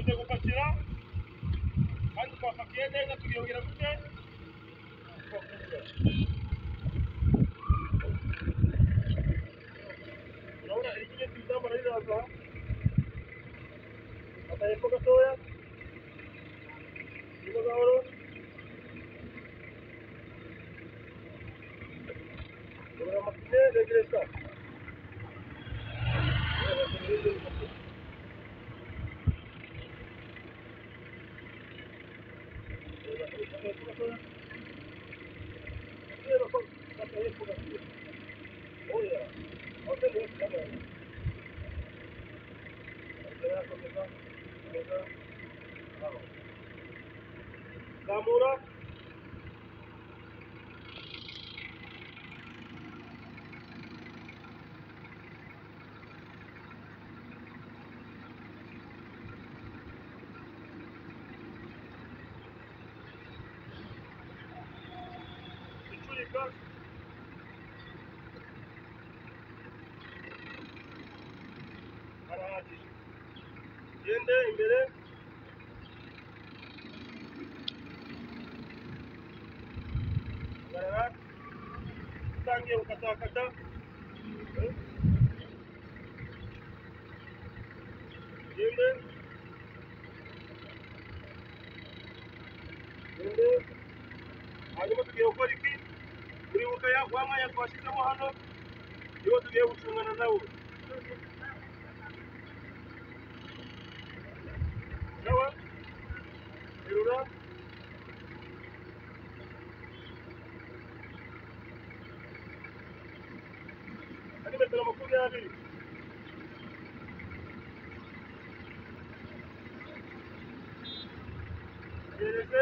tumaze gupakira kandi twapakiye neza tugiye kugira gute urabona igihe tuzamara riraza atayeko gatoya niba gahoro urabona amapine regresa Zamura icurika arahagije gende imbere garara utangiye ukatakata gende hanyuma tugiye gukora iki uribuka wa mwanya twashyizemo hano niwo tugiye gucungana nawe sawa terura ari metero 20 gereze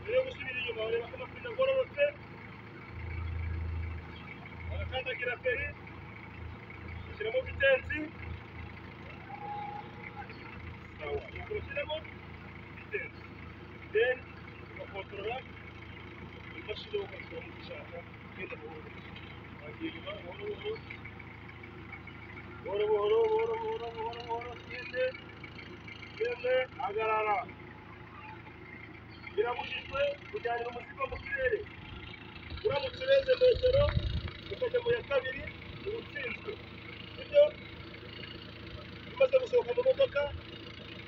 rero gusubira inyuma ureba ko amapine agororotse agakandagira feri ushyiramo vitensi sawa ushyiramo vitensi then ugakontorora imashini ugashyira mu gishaka ugenda buhoro wagiye inyuma buhoro gende hagarara birabujijwe kujyanira umuzigo mu kirere uramutse urenze metero ukajya mu ya kabiri uba utsinzwe bityo umaze gusohoka mu modoka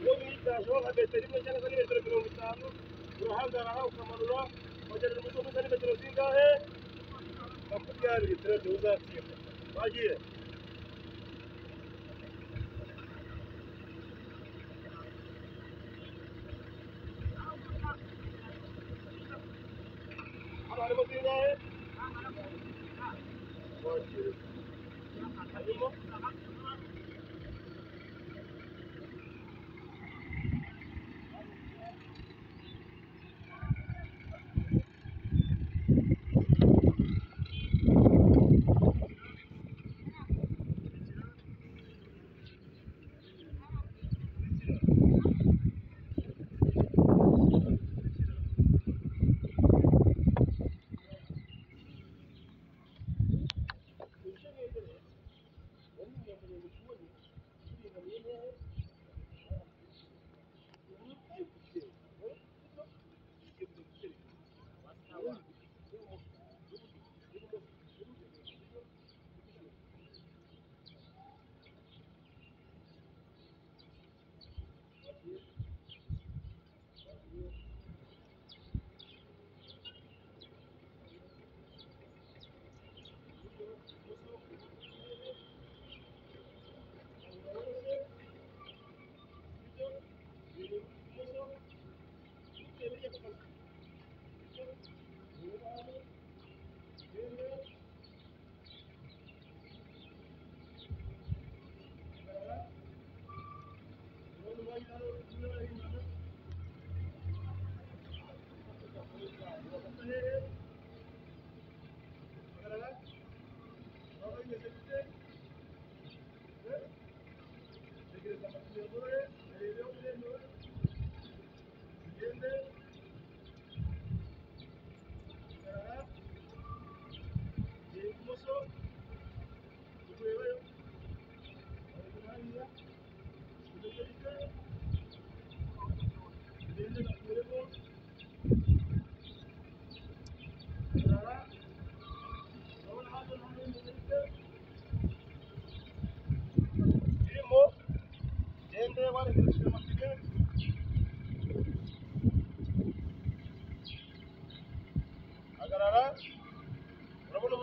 uwo mwitajeho nka metero imwe cyangwa se metero 50 urahagarara ukamanura ukagenera umuzigo ungana metero zingahe 20 turebe uzatsinda wagiye harimo zingahe wagiye harimo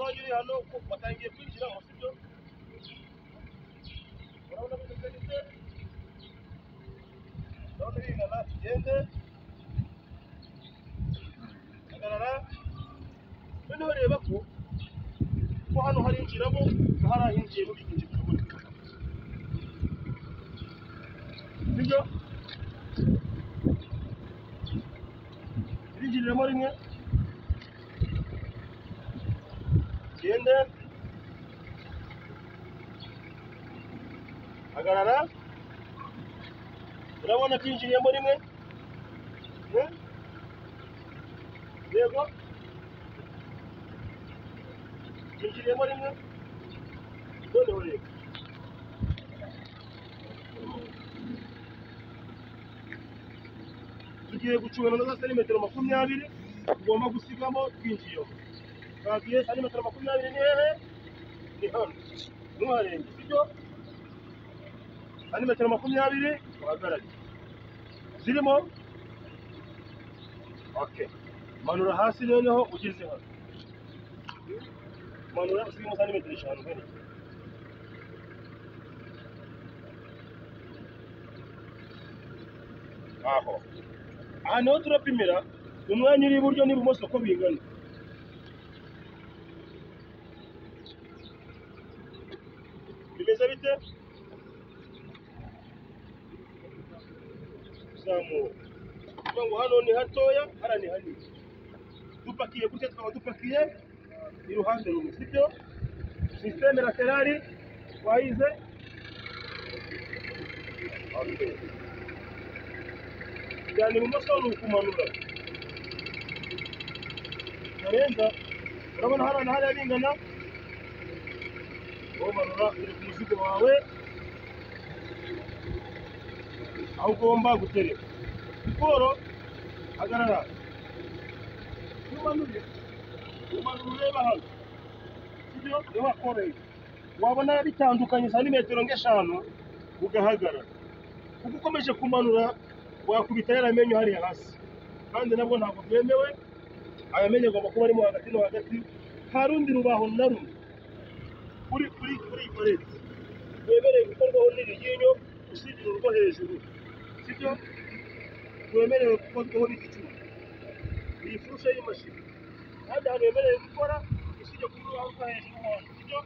umwanya uri hano batangiye kwinjiramo sibyo urabona bimeze bite urabona bingana tugende hagarara noneho reba ko hano harinjiramo hari ahinjiye n'ubikinjira sibyo irinjiriramo rimwe gende hagarara urabona kinjiriyemo rimwe yego kinjiriyemo rimwe noneho reba tugiye gucungana na za santimetero 20 tugomba gusigamo twinjiyemo twagiye santimetero 20 ni hehe ni hano ntuharenge sibyo santimetero 20 uhagarare zirimo okay manura hasi noneho ugeze hano manura usigamo santimetero 5 mbere aho aha niho turapimira umwanya uri iburyo n'ibumoso ko bingana bimeze bite zamura kuvuga ngo hano ni hatoya hara ni hanini dupakiye gutya tukaba dupakiye iruhande rumwe sibyo systeme laterali wayize yani ibumoso ni ukumanura karenza urabona hano hariya bingana umanura uri ku muzigo wawe aho ugomba gutereka siporo hagarara umanure ureba hano sibyo niho hakoreye wabona bitandukanye santimetero nk'eshanu ugahagarara kuko ukomeje kumanura wakubita yaramenyo hariya hasi kandi nabwo ntabwo byemewe ayamenyo agomba kuba arimo hagati no hagati nta rundi rubaho na rumwe kuri parete wemerewe gukorwaho n'iryinyo usibye urwo hejuru sibyo wemerewe gukorwaho n'igicuma iyi furushe y'imashini kandi hano wemerewe gukora usibye kuri urubaho rwo hejuru hano sibyo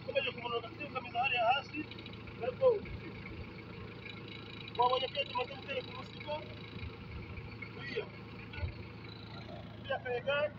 ukomeje kumanura agati ukameza hariya hasi nabwo wabonye ko tumaze gutereka umusigo uriya kayegari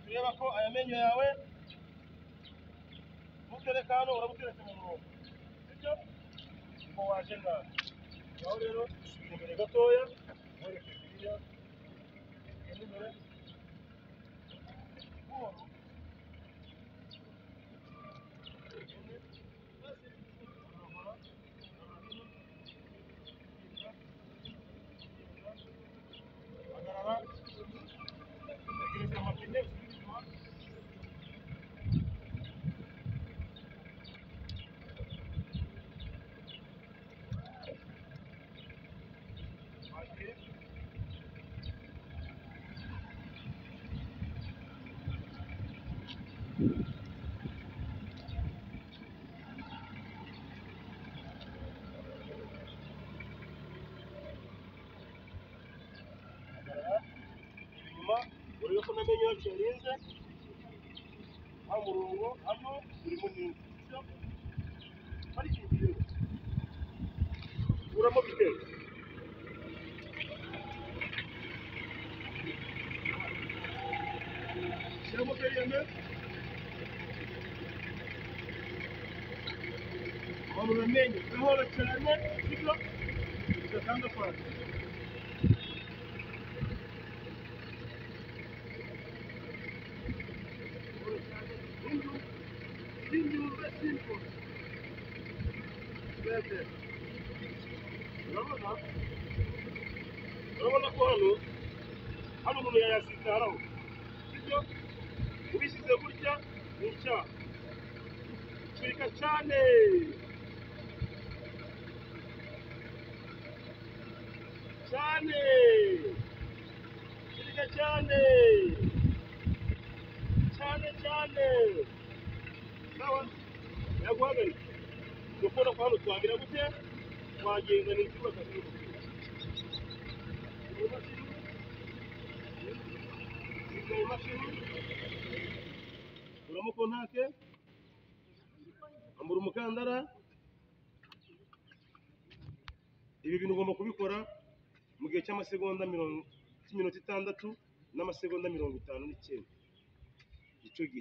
tureba ko aya menyo yawe mutereka hano urabuteretse mu murongo sibyo ngo waje ngaho aho rero imbere gatoya werekeze iriya imbere inyuma urebe ko n'amenyo yacu yarinze, nta murongo hano urimo neza, sibyo? Parikingi rero kuramo bitero, shyiramo periyeme, manura amenyo gahoro cyane, sibyo? Udatanga fanta. Urabona ko hano umuntu yayasitaraho, sibyo? Ubishyize gutya ni icyaha, turika cyane cyane, turika cyane cyane cyane, sawa? Yaguhagarika ukubona ko hano twagira gute, twagenda ni icyuma cyane. Kuramo kontake, ambura umukandara. Ibi bintu ugomba kubikora mu gihe cy'iminota 6 n'amasegonda 59 icyo gihe.